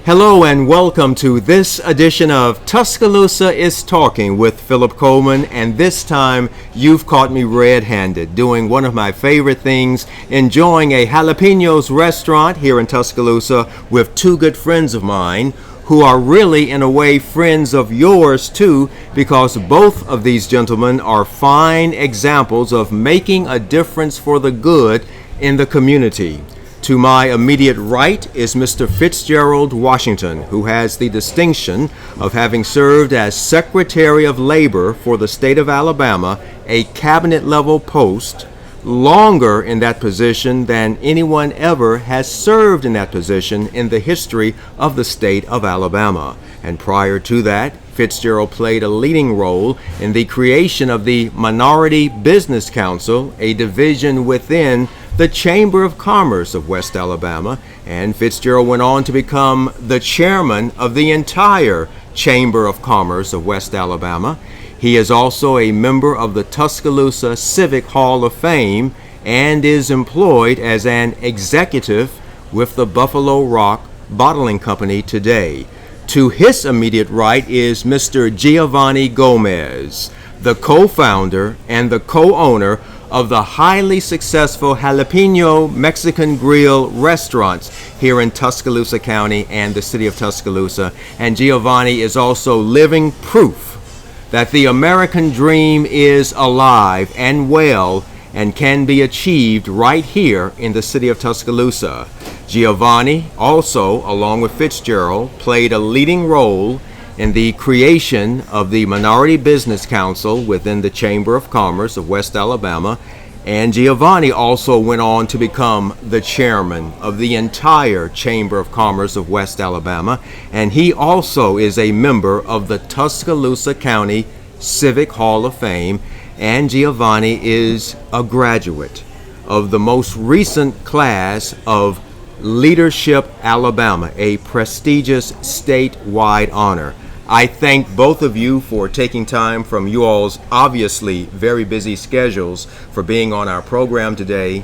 Hello and welcome to this edition of Tuscaloosa is Talking with Philip Coleman, and this time you've caught me red-handed doing one of my favorite things, enjoying a Jalapeños restaurant here in Tuscaloosa with two good friends of mine who are really in a way friends of yours too, because both of these gentlemen are fine examples of making a difference for the good in the community. To my immediate right is Mr. Fitzgerald Washington, who has the distinction of having served as Secretary of Labor for the state of Alabama, a cabinet-level post, longer in that position than anyone ever has served in that position in the history of the state of Alabama. And prior to that, Fitzgerald played a leading role in the creation of the Minority Business Council, a division within the Chamber of Commerce of West Alabama, and Fitzgerald went on to become the chairman of the entire Chamber of Commerce of West Alabama. He is also a member of the Tuscaloosa Civic Hall of Fame and is employed as an executive with the Buffalo Rock Bottling Company today. To his immediate right is Mr. Jheovanny Gomez, the co-founder and the co-owner of the highly successful Jalapeño Mexican Grill restaurants here in Tuscaloosa County and the city of Tuscaloosa. And Jheovanny is also living proof that the American dream is alive and well and can be achieved right here in the city of Tuscaloosa. Jheovanny also, along with Fitzgerald, played a leading role in the creation of the Minority Business Council within the Chamber of Commerce of West Alabama, and Jheovanny also went on to become the chairman of the entire Chamber of Commerce of West Alabama, and he also is a member of the Tuscaloosa County Civic Hall of Fame, and Jheovanny is a graduate of the most recent class of Leadership Alabama, a prestigious statewide honor. I thank both of you for taking time from you all's obviously very busy schedules for being on our program today.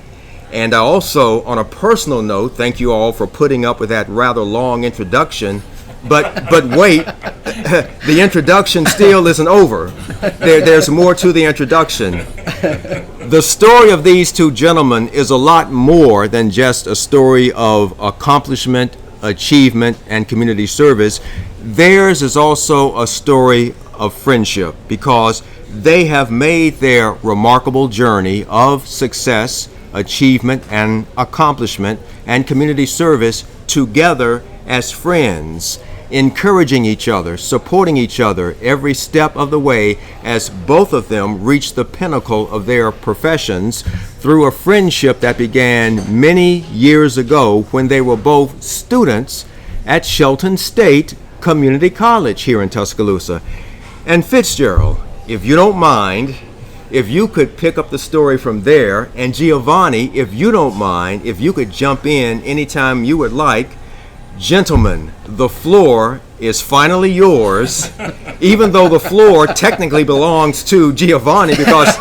And I also, on a personal note, thank you all for putting up with that rather long introduction. But wait, the introduction still isn't over. There's more to the introduction. The story of these two gentlemen is a lot more than just a story of accomplishment, achievement, and community service. Theirs is also a story of friendship, because they have made their remarkable journey of success, achievement, and accomplishment and community service together as friends, encouraging each other, supporting each other every step of the way as both of them reached the pinnacle of their professions through a friendship that began many years ago when they were both students at Shelton State Community College here in Tuscaloosa. And Fitzgerald, if you don't mind, if you could pick up the story from there, and Jheovanny, if you don't mind, if you could jump in anytime you would like. Gentlemen, the floor is finally yours, even though the floor technically belongs to Jheovanny, because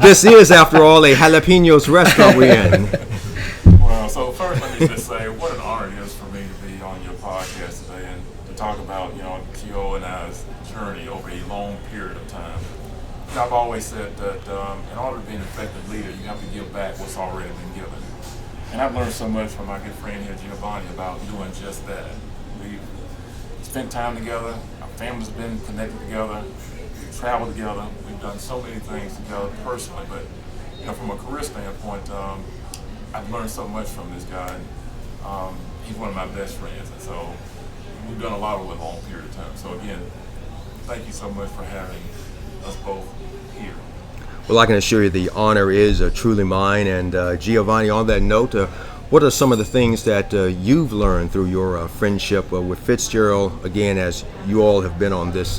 this is, after all, a Jalapeños restaurant we're in. Well, so first let me just say what an honor it is for me to be on your podcast today and to talk about, Gio and I's journey over a long period of time. I've always said that in order to be an effective leader, you have to give back what's already been given. And I've learned so much from my good friend here, Jheovanny, about doing just that. We've spent time together, our family's been connected together, we've traveled together, we've done so many things together personally, but from a career standpoint, I've learned so much from this guy. He's one of my best friends, and so we've done a lot over a long period of time. So again, thank you so much for having us both here. Well, I can assure you the honor is truly mine. And Jheovanny, on that note, what are some of the things that you've learned through your friendship with Fitzgerald, again, as you all have been on this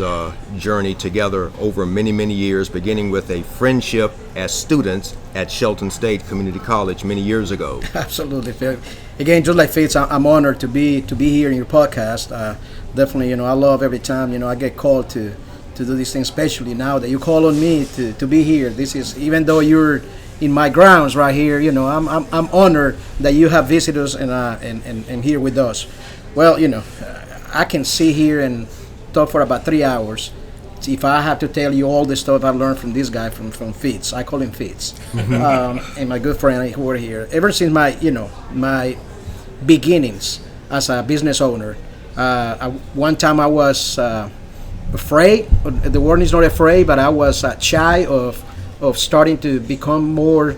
journey together over many, many years, beginning with a friendship as students at Shelton State Community College many years ago? Absolutely, Phil. Again, just like Fitz, I'm honored to be here in your podcast. Definitely, I love every time, I get called to do these things, especially now that you call on me to be here. This is, even though you're in my grounds right here, I'm honored that you have visited us and here with us. Well, I can sit here and talk for about 3 hours. If I have to tell you all the stuff I learned from this guy from Fitz, I call him Fitz, and my good friend who are here. Ever since my beginnings as a business owner, one time I was afraid. The word is not afraid, but I was shy of starting to become more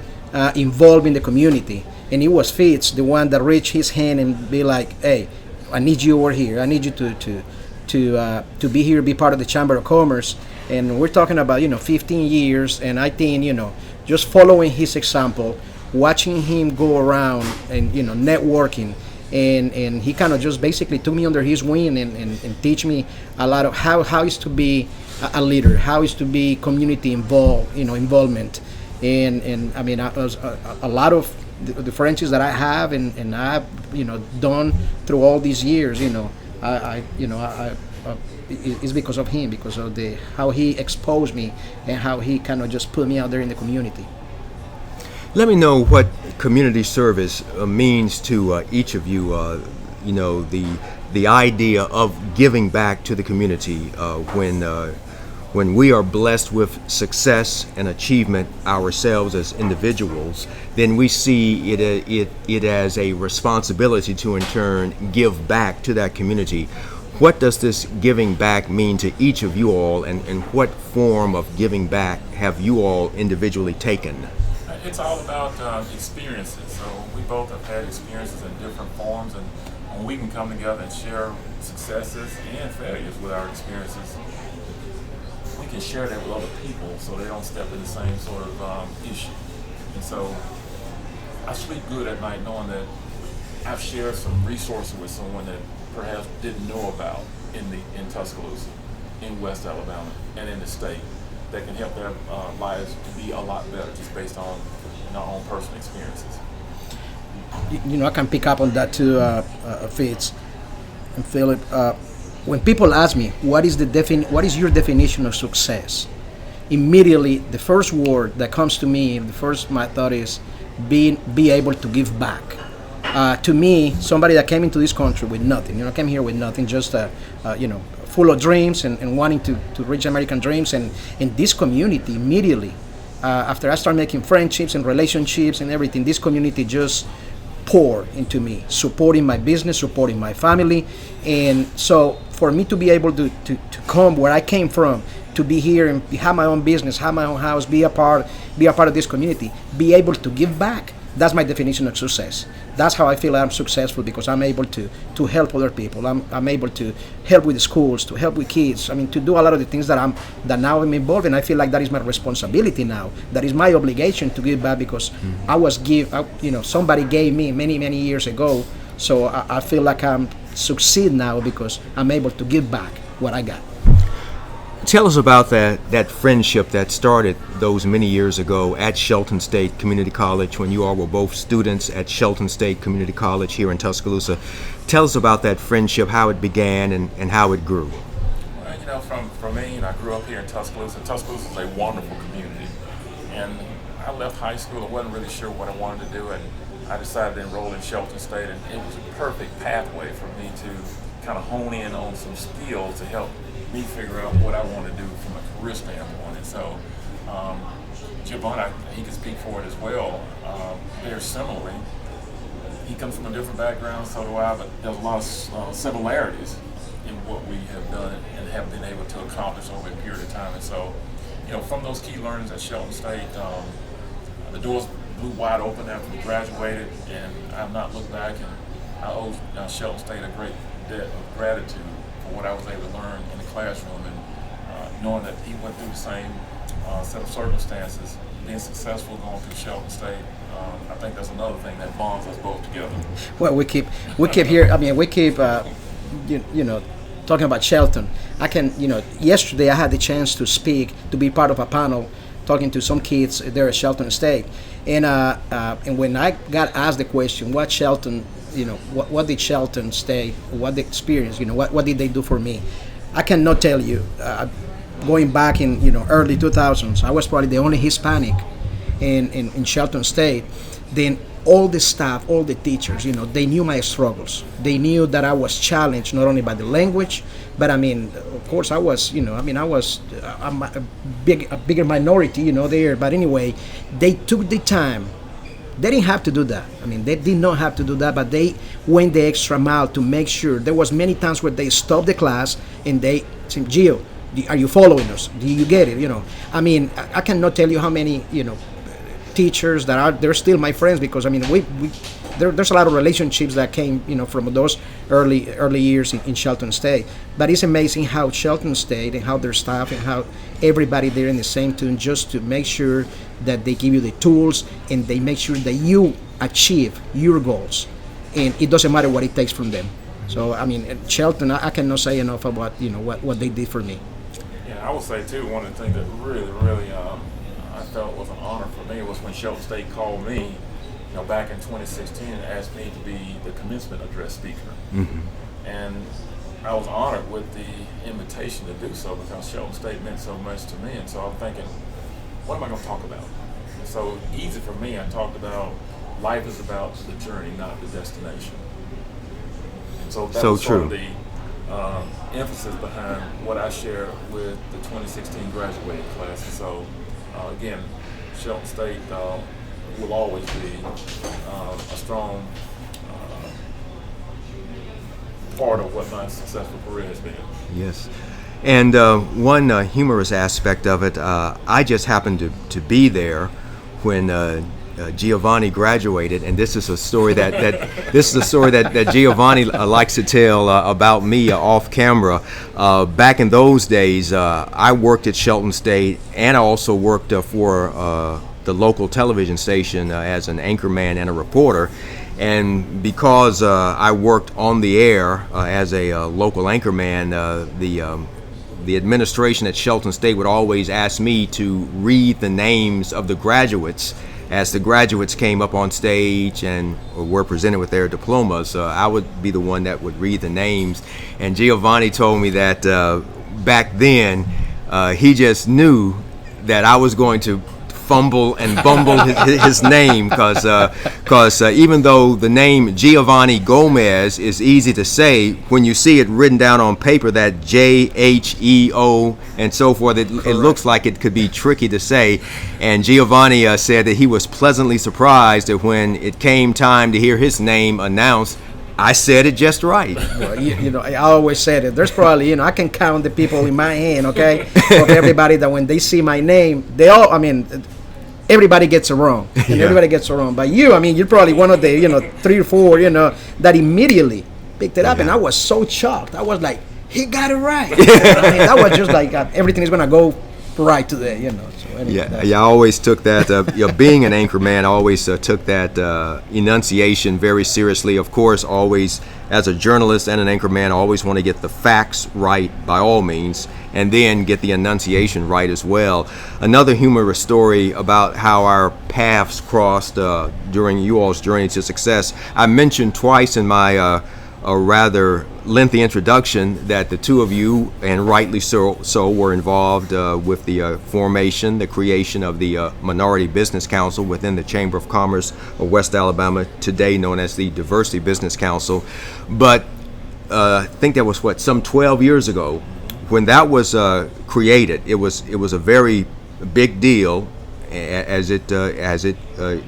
involved in the community. And it was Fitz, the one that reached his hand and be like, "Hey, I need you over here. I need you to be here, be part of the Chamber of Commerce." And we're talking about 15 years, and I think just following his example, watching him go around and networking, and he kind of just basically took me under his wing and teach me a lot of how is to be a leader, how is to be community involvement, and I mean a lot of the friendships that I have and I've done through all these years, it's because of him, because of how he exposed me and how he kind of just put me out there in the community. Let me know what community service means to each of you. The idea of giving back to the community when we are blessed with success and achievement ourselves as individuals, then we see it as a responsibility to in turn give back to that community. What does this giving back mean to each of you all, and what form of giving back have you all individually taken? It's all about experiences. So we both have had experiences in different forms, and when we can come together and share successes and failures with our experiences, we can share that with other people so they don't step in the same sort of issue. And so I sleep good at night knowing that I've shared some resources with someone that perhaps didn't know about in Tuscaloosa, in West Alabama, and in the state, that can help their lives be a lot better just based on our own personal experiences. I can pick up on that too, Fitz and Philip. When people ask me what is your definition of success, immediately the first word that comes to me, my thought is be able to give back. To me, somebody that came into this country with nothing, came here with nothing, just full of dreams and wanting to reach American dreams, and in this community immediately, after I started making friendships and relationships and everything, this community just poured into me, supporting my business, supporting my family. And so for me to be able to come where I came from, to be here and have my own business, have my own house, be a part of this community, be able to give back, that's my definition of success. That's how I feel I'm successful, because I'm able to help other people. I'm able to help with the schools, to help with kids. I mean, to do a lot of the things that now I'm involved in. I feel like that is my responsibility now. That is my obligation to give back, because somebody gave me many years ago. So I feel like I'm succeed now because I'm able to give back what I got. Tell us about that friendship that started those many years ago at Shelton State Community College, when you all were both students at Shelton State Community College here in Tuscaloosa. Tell us about that friendship, how it began and how it grew. Well, from me, I grew up here in Tuscaloosa. Tuscaloosa is a wonderful community. And I left high school, I wasn't really sure what I wanted to do, and I decided to enroll in Shelton State, and it was a perfect pathway for me to kind of hone in on some skills to help me figure out what I want to do from a career standpoint. And so Jheovanny, he can speak for it as well. Very similarly, he comes from a different background, so do I, but there's a lot of similarities in what we have done and have been able to accomplish over a period of time. And so, from those key learnings at Shelton State, the doors blew wide open after we graduated, and I've not looked back, and I owe Shelton State a great debt of gratitude for what I was able to learn in the classroom, and knowing that he went through the same set of circumstances, being successful going through Shelton State. I think that's another thing that bonds us both together. Well, we keep here. I mean, we keep talking about Shelton. I can, yesterday I had the chance to speak, to be part of a panel, talking to some kids there at Shelton State, and when I got asked the question, what Shelton, what did Shelton State, what the experience, what did they do for me? I cannot tell you. Going back in early 2000s, I was probably the only Hispanic in Shelton State. Then all the staff, all the teachers, they knew my struggles. They knew that I was challenged not only by the language, but I mean, of course, I was, I'm a bigger minority, there. But anyway, they took the time. They didn't have to do that. I mean, they did not have to do that, but they went the extra mile to make sure. There was many times where they stopped the class and they said, Gio, are you following us? Do you get it? I mean, I cannot tell you how many, teachers that they're still my friends, because I mean, there's a lot of relationships that came, from those early years in Shelton State. But it's amazing how Shelton State and how their staff and how everybody there in the same tune, just to make sure that they give you the tools and they make sure that you achieve your goals, and it doesn't matter what it takes from them. So I mean, at Shelton, I cannot say enough about what they did for me. Yeah, I would say too, one of the things that really I felt was an honor for me was when Shelton State called me, back in 2016, and asked me to be the commencement address speaker. Mm-hmm. And I was honored with the invitation to do so, because Shelton State meant so much to me. And so I'm thinking, what am I going to talk about? And so easy for me, I talked about life is about the journey, not the destination. And so that was sort of the emphasis behind what I share with the 2016 graduating class. And so again, Shelton State will always be a strong part of what my successful career has been. Yes. And one humorous aspect of it, I just happened to be there when Jheovanny graduated, and this is a story that Jheovanny likes to tell about me off camera. Back in those days, I worked at Shelton State, and I also worked for the local television station as an anchorman and a reporter. And because I worked on the air as a local anchorman, the administration at Shelton State would always ask me to read the names of the graduates as the graduates came up on stage and were presented with their diplomas. I would be the one that would read the names. And Jheovanny told me that back then he just knew that I was going to fumble and bumble his name, because even though the name Jheovanny Gomez is easy to say, when you see it written down on paper, that Jheo and so forth, it looks like it could be tricky to say. And Jheovanny said that he was pleasantly surprised that when it came time to hear his name announced, I said it just right. Well, I always said it. There's probably, I can count the people in my hand, okay, of everybody that when they see my name, everybody gets it wrong. And everybody gets it wrong. But you're probably one of the, 3 or 4, that immediately picked it up. And I was so shocked. I was like, he got it right. That was just like everything is going to go right today, So anyway, I always took that, being an anchorman, I always took that enunciation very seriously. Of course, always, as a journalist and an anchorman, I always want to get the facts right by all means, and then get the enunciation right as well. Another humorous story about how our paths crossed during you all's journey to success. I mentioned twice in my a rather lengthy introduction that the two of you, and rightly so, were involved with the formation, the creation of the Minority Business Council within the Chamber of Commerce of West Alabama, today known as the Diversity Business Council. But I think that was some 12 years ago when that was created. It was a very big deal, as it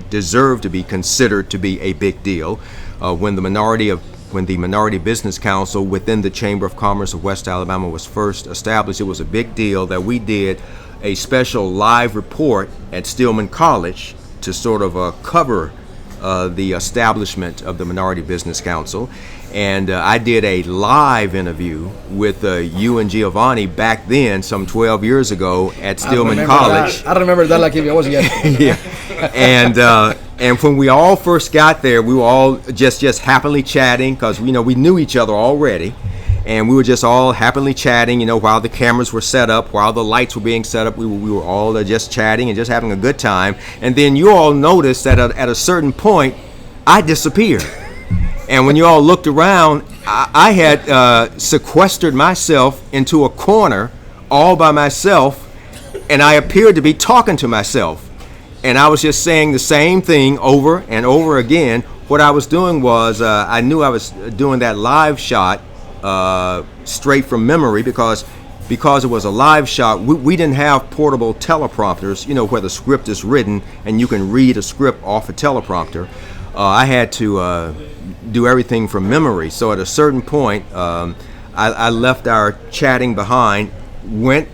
deserved to be considered to be a big deal when the Minority Business Council within the Chamber of Commerce of West Alabama was first established. It was a big deal that we did a special live report at Stillman College to sort of cover the establishment of the Minority Business Council. And I did a live interview with you and Jheovanny back then, some 12 years ago at Stillman College. I remember that like if it was yesterday. Yeah. And when we all first got there, we were all just happily chatting, because we knew each other already, and we were just all happily chatting. While the cameras were set up, while the lights were being set up, we were all just chatting and just having a good time. And then you all noticed that at a certain point, I disappeared. And when you all looked around, I had sequestered myself into a corner all by myself, and I appeared to be talking to myself. and I was just saying the same thing over and over again. What I was doing was I knew I was doing that live shot straight from memory because it was a live shot. We didn't have portable teleprompters, where the script is written and you can read a script off a teleprompter. I had to do everything from memory. So at a certain point, I left our chatting behind, went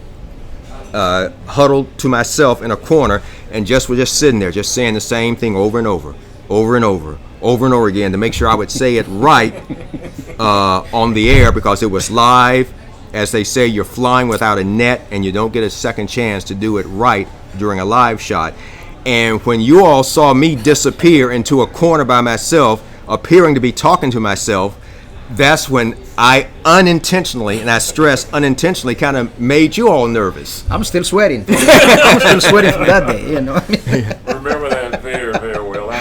huddled to myself in a corner, and was just sitting there, just saying the same thing over and over again to make sure I would say it right on the air, because it was live. As they say, you're flying without a net, and you don't get a second chance to do it right during a live shot. And when you all saw me disappear into a corner by myself, appearing to be talking to myself, that's when I unintentionally, and I stress unintentionally, kind of made you all nervous. I'm still sweating. I'm still sweating from that day, Remember that very, very well.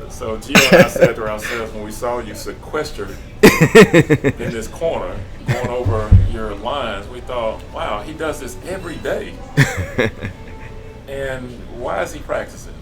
So Gio and I said to ourselves when we saw you sequestered in this corner, going over your lines, we thought, wow, he does this every day. And why is he practicing?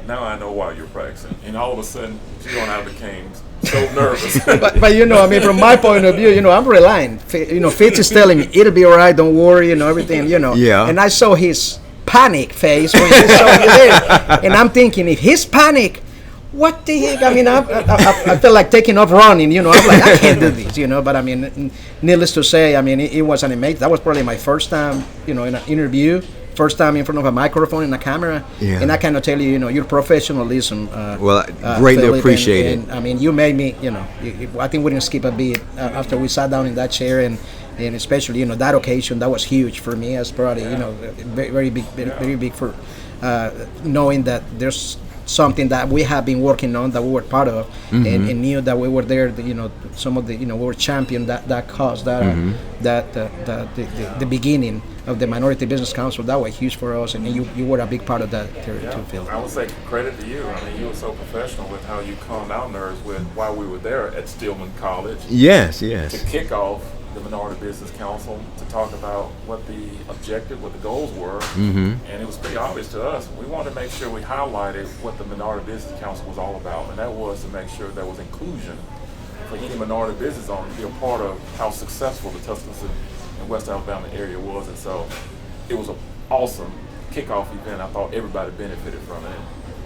Now I know why you're practicing. And all of a sudden, Gio and I became so nervous. but from my point of view, I'm relying. Fitz is telling me, it'll be all right, don't worry, everything, Yeah. And I saw his panic face when he saw me there. And I'm thinking, if he's panic, what the heck? I felt like taking off running, I'm like, I can't do this, But needless to say, it was an amazing. That was probably my first time, in an interview. First time in front of a microphone and a camera, and I cannot tell you, your professionalism. Greatly appreciate it. And you made me, I think we didn't skip a beat after we sat down in that chair, and especially, that occasion, that was huge for me as probably, very big for knowing that there's something that we have been working on, that we were part of, and knew that we were there. Some of the we were champion that cause, the beginning of the Minority Business Council. That was huge for us, and you were a big part of that too, Phil. I would say credit to you. You were so professional with how you calmed our nerves while we were there at Stillman College. Yes. To kick off the Minority Business Council, to talk about what the objective, what the goals were, and it was pretty obvious to us. We wanted to make sure we highlighted what the Minority Business Council was all about, and that was to make sure there was inclusion for any minority business owner to be a part of how successful the Tuscaloosa and West Alabama area was. And so it was an awesome kickoff event. I thought everybody benefited from it.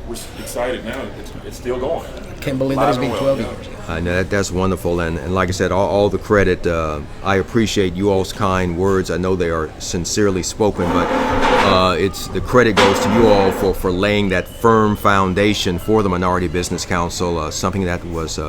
We're excited now. It's still going. Can't believe that it's been 12 years. I know that's wonderful, and like I said, all the credit. I appreciate you all's kind words. I know they are sincerely spoken, but it's the credit goes to you all for laying that firm foundation for the Minority Business Council, something that was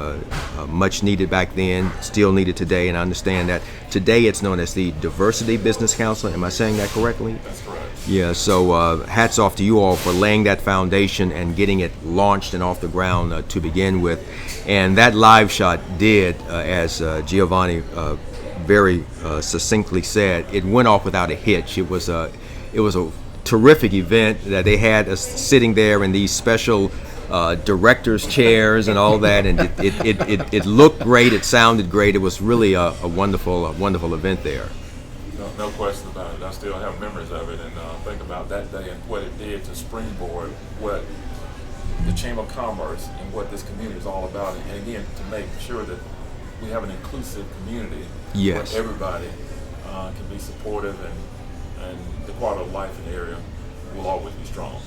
much needed back then, still needed today, and I understand that today it's known as the Diversity Business Council. Am I saying that correctly? That's correct. Yeah, so hats off to you all for laying that foundation and getting it launched and off the ground to begin with. And that live shot did, as Jheovanny very succinctly said, it went off without a hitch. It was a terrific event that they had us sitting there in these special director's chairs and all that, and it looked great. It sounded great. It was really a wonderful event there. No question about it. I still have memories of it, and think about that day and what it did to springboard what the Chamber of Commerce and what this community is all about. And again, to make sure that we have an inclusive community where everybody can be supportive, and the quality of life in the area will always be strong.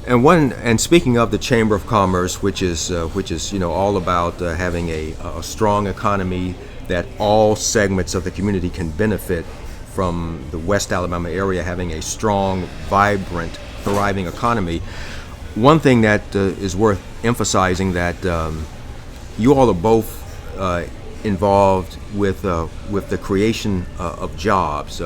And speaking of the Chamber of Commerce, which is all about having a strong economy that all segments of the community can benefit from, the West Alabama area having a strong, vibrant, thriving economy. One thing that is worth emphasizing, that you all are both involved with the creation of jobs.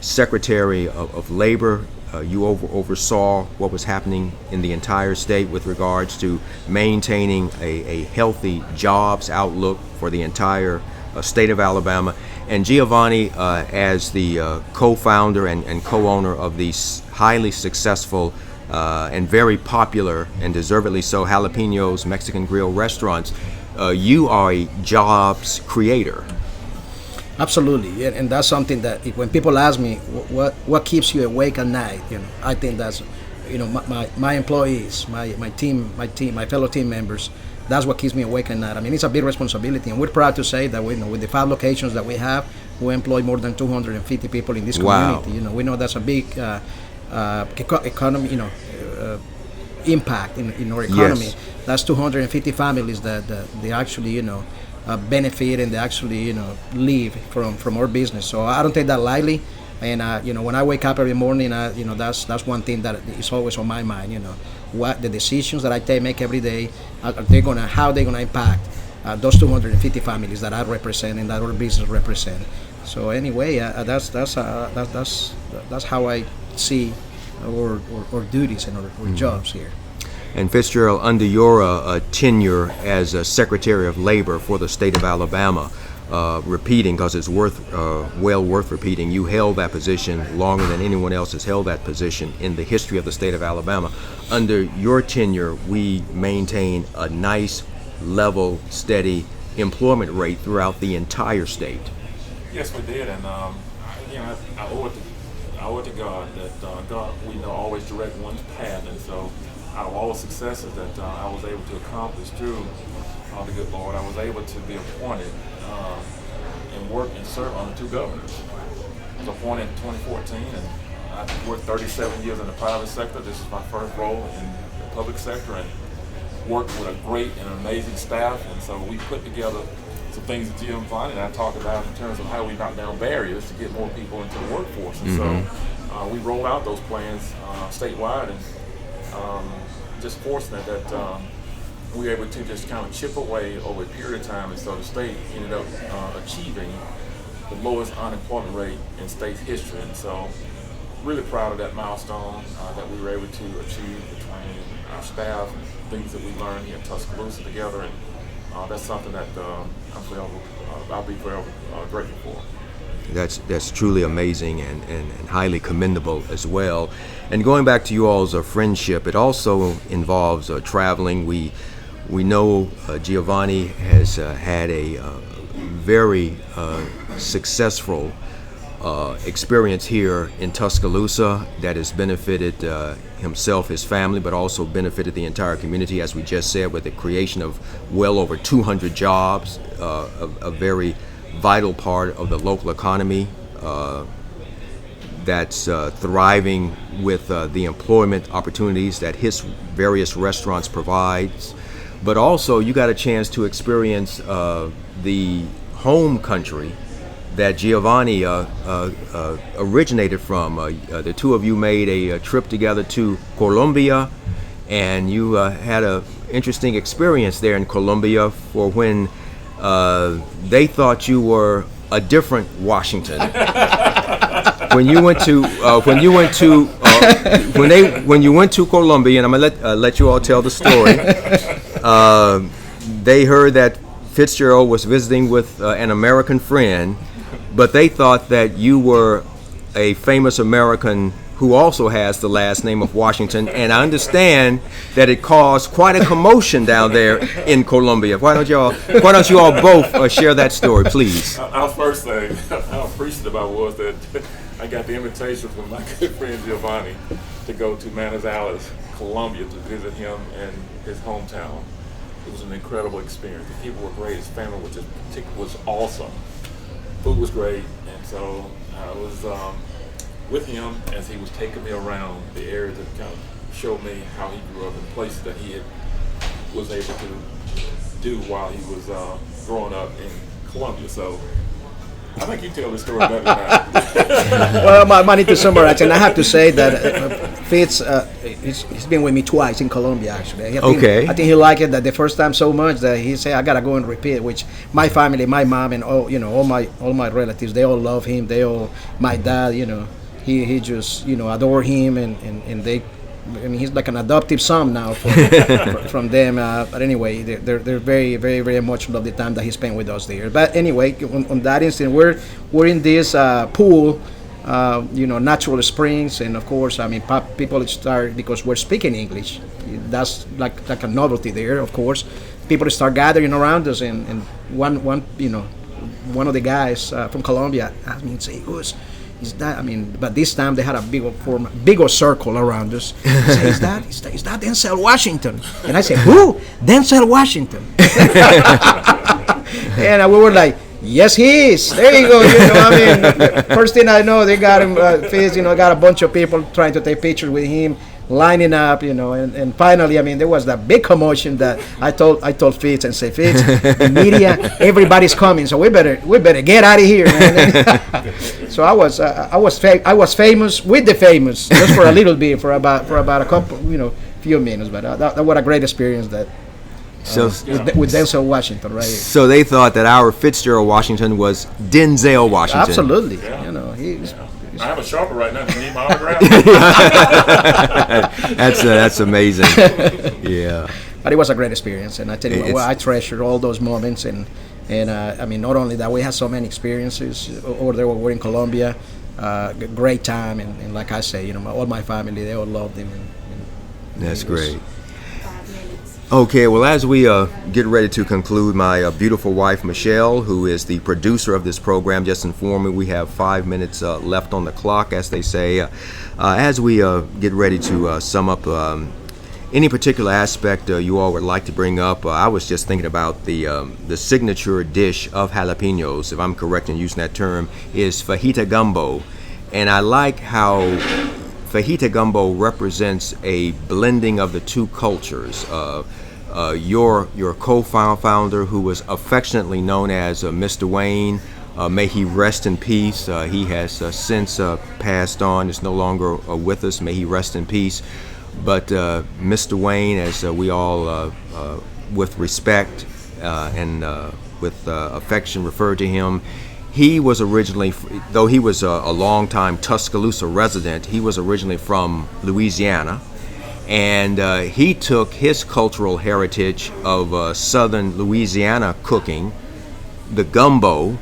Secretary of Labor, you oversaw what was happening in the entire state with regards to maintaining a healthy jobs outlook for the entire state of Alabama. And Jheovanny, as the co-founder and co-owner of these highly successful and very popular, and deservedly so, Jalapeños Mexican Grill restaurants, you are a jobs creator. Absolutely, and that's something that when people ask me what keeps you awake at night, I think that's my employees, my team, my fellow team members. That's what keeps me awake at night. I mean, it's a big responsibility, and we're proud to say that with the 5 locations that we have, we employ more than 250 people in this community. Wow. We know that's a big economy, impact in our economy. Yes. That's 250 families that they actually, benefit, and they actually, live from our business. So I don't take that lightly. And when I wake up every morning, that's one thing that is always on my mind. What the decisions that I make every day, how they're gonna impact those 250 families that I represent and that our business represent. So anyway, that's how I see our duties and our jobs here. And Fitzgerald, under your tenure as a Secretary of Labor for the state of Alabama, repeating, because it's well worth repeating, you held that position longer than anyone else has held that position in the history of the state of Alabama. Under your tenure, we maintain a nice, level, steady employment rate throughout the entire state. Yes, we did, and I owe it to God that God, we know, always direct one's path, and so out of all the successes that I was able to accomplish through the good Lord, I was able to be appointed and work and serve under 2 governors. I was appointed in 2014, and I worked 37 years in the private sector. This is my first role in the public sector, and worked with a great and amazing staff. And so we put together some things that Jheovanny and I talked about in terms of how we knock down barriers to get more people into the workforce. And so we rolled out those plans statewide, and just fortunate that we were able to just kind of chip away over a period of time, and so the state ended up achieving the lowest unemployment rate in state history. And so really proud of that milestone that we were able to achieve between our staff and things that we learned here in Tuscaloosa together, and that's something that I'll be forever grateful for. That's truly amazing and highly commendable as well. And going back to you all's friendship, it also involves traveling. We know Jheovanny has had a very successful experience here in Tuscaloosa that has benefited himself, his family, but also benefited the entire community, as we just said, with the creation of well over 200 jobs, a very vital part of the local economy that's thriving with the employment opportunities that his various restaurants provides. But also you got a chance to experience the home country that Jheovanny originated from. The two of you made a trip together to Colombia, and you had an interesting experience there in Colombia for when they thought you were a different Washington. When you went to Colombia, and I'm gonna let you all tell the story. They heard that Fitzgerald was visiting with an American friend, but they thought that you were a famous American who also has the last name of Washington, and I understand that it caused quite a commotion down there in Colombia. Why don't you all both share that story, please? Our first thing I'm appreciative about was that I got the invitation from my good friend Jheovanny to go to Manizales, Colombia, to visit him in his hometown. It was an incredible experience. The people were great. His family was awesome. Food was great, and so I was with him as he was taking me around the area to kind of show me how he grew up in places that he was able to do while he was growing up in Colombia. So I think you tell the story better than I. Well, I need to summarize, and I have to say that Fitz, he's been with me twice in Colombia, actually. I think he liked it that the first time so much that he said, "I gotta go and repeat." Which my family, my mom, and all my relatives, they all love him. My dad, he just adore him, and they. I mean, he's like an adoptive son now from them. But anyway, they're very, very, very much love the time that he spent with us there. But anyway, on that instant, we're in this pool, natural springs, and of course, I mean, people start, because we're speaking English. That's like a novelty there. Of course, people start gathering around us, and one of the guys from Colombia asked me and say, "Gus, is that, I mean, but this time they had a bigger circle around us. I said, is that Denzel Washington? And I said, who? Denzel Washington. And we were like, yes, he is. There you go. First thing I know, they got him, Fitz, got a bunch of people trying to take pictures with him, lining up, and finally, there was that big commotion that I told Fitz and said, Fitz, the media, everybody's coming, so we better get out of here, man. So I was famous with the famous just for a little bit, for about a couple, few minutes, but that was a great experience with Denzel Washington right here. So they thought that our Fitzgerald Washington was Denzel Washington. Absolutely, he's. I have a sharper right now. Do you need my autograph? That's amazing. Yeah. But it was a great experience, and I tell you what, I treasure all those moments, and not only that, we had so many experiences over there. We were in Colombia, great time, and like I say, all my family, they all loved him. That's great. Okay, well, as we get ready to conclude, my beautiful wife, Michelle, who is the producer of this program, just informed me we have 5 minutes left on the clock, as they say. As we get ready to sum up any particular aspect you all would like to bring up, I was just thinking about the signature dish of Jalapeños, if I'm correct in using that term, is fajita gumbo. And I like how fajita gumbo represents a blending of the two cultures. Your co-founder, who was affectionately known as Mr. Wayne, may he rest in peace. He has since passed on, is no longer with us. May he rest in peace. But Mr. Wayne, as we all, with respect and with affection, refer to him, he was originally, though he was a long-time Tuscaloosa resident, he was originally from Louisiana, and he took his cultural heritage of southern Louisiana cooking, the gumbo.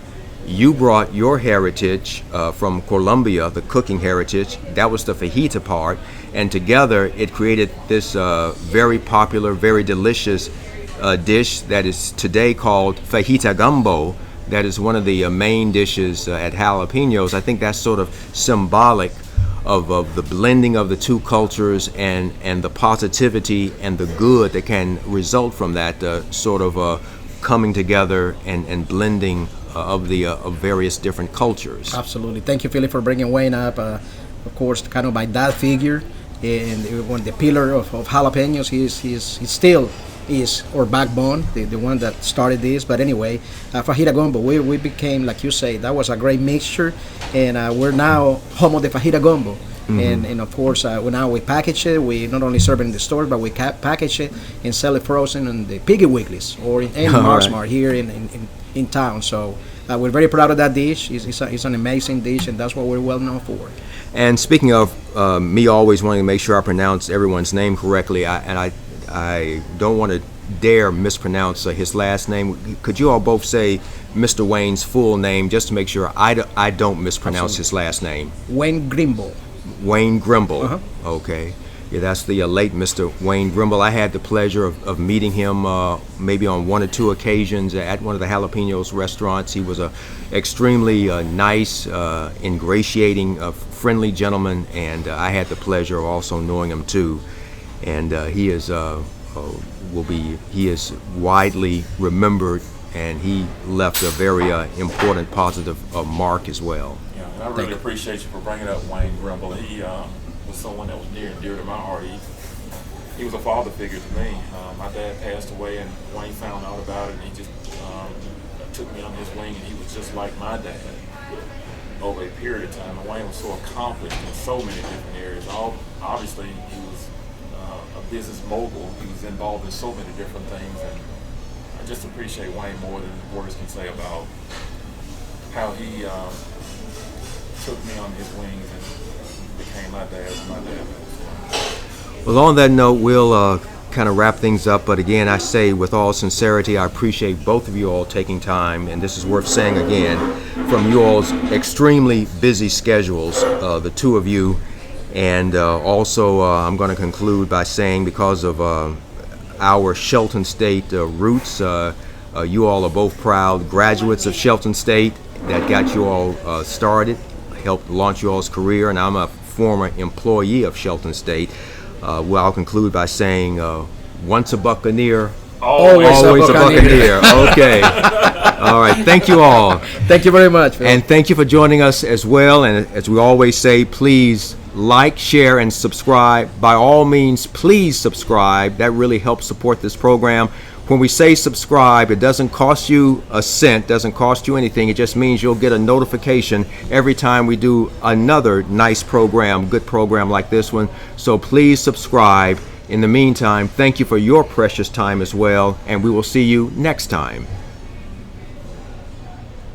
You brought your heritage from Colombia, the cooking heritage. That was the fajita part, and together it created this very popular, very delicious dish that is today called fajita gumbo. That is one of the main dishes at Jalapeños. I think that's sort of symbolic of the blending of the two cultures and the positivity and the good that can result from that sort of coming together and blending of various different cultures. Absolutely. Thank you, Philip, for bringing Wayne up. Of course, kind of my dad figure, and one the pillar of Jalapeños. He's still is our backbone, the one that started this. But anyway, fajita gumbo, we became, like you say, that was a great mixture, and we're now home of the fajita gumbo. Mm-hmm. And of course, now we package it. We not only serve it in the stores, but we package it and sell it frozen in the Piggy Wiggly's or in any Mars Mart here in town. So we're very proud of that dish. It's an amazing dish, and that's what we're well known for. And speaking of me always wanting to make sure I pronounce everyone's name correctly, I don't want to dare mispronounce his last name. Could you all both say Mr. Wayne's full name just to make sure I don't mispronounce his last name? Wayne Grimble. Wayne Grimble. Uh-huh. Okay. Yeah, that's the late Mr. Wayne Grimble. I had the pleasure of meeting him maybe on one or two occasions at one of the Jalapeños restaurants. He was a extremely nice, ingratiating, friendly gentleman, and I had the pleasure of also knowing him too. And he is widely remembered, and he left a very important, positive mark as well. Yeah, and I really appreciate you for bringing up Wayne Grimble. He was someone that was near and dear to my heart. He was a father figure to me. My dad passed away, and Wayne found out about it, and he just took me under his wing, and he was just like my dad over a period of time. And Wayne was so accomplished in so many different areas. Obviously, he was a business mogul. He was involved in so many different things, and I just appreciate Wayne more than words can say about how he took me on his wings and became my dad. Well, on that note, we'll kind of wrap things up. But again, I say with all sincerity, I appreciate both of you all taking time, and this is worth saying again, from you all's extremely busy schedules, the two of you. And also, I'm going to conclude by saying, because of our Shelton State roots, you all are both proud graduates of Shelton State that got you all started helped launch you all's career, and I'm a former employee of Shelton State. Well, I'll conclude by saying, once a Buccaneer, Always always a a Buccaneer. Buccaneer. Okay. All right. Thank you all. Thank you very much, Phil. And thank you for joining us as well. And as we always say, please like, share, and subscribe. By all means, please subscribe. That really helps support this program. When we say subscribe, it doesn't cost you a cent, doesn't cost you anything. It just means you'll get a notification every time we do another nice program, good program like this one. So please subscribe. In the meantime, thank you for your precious time as well, and we will see you next time.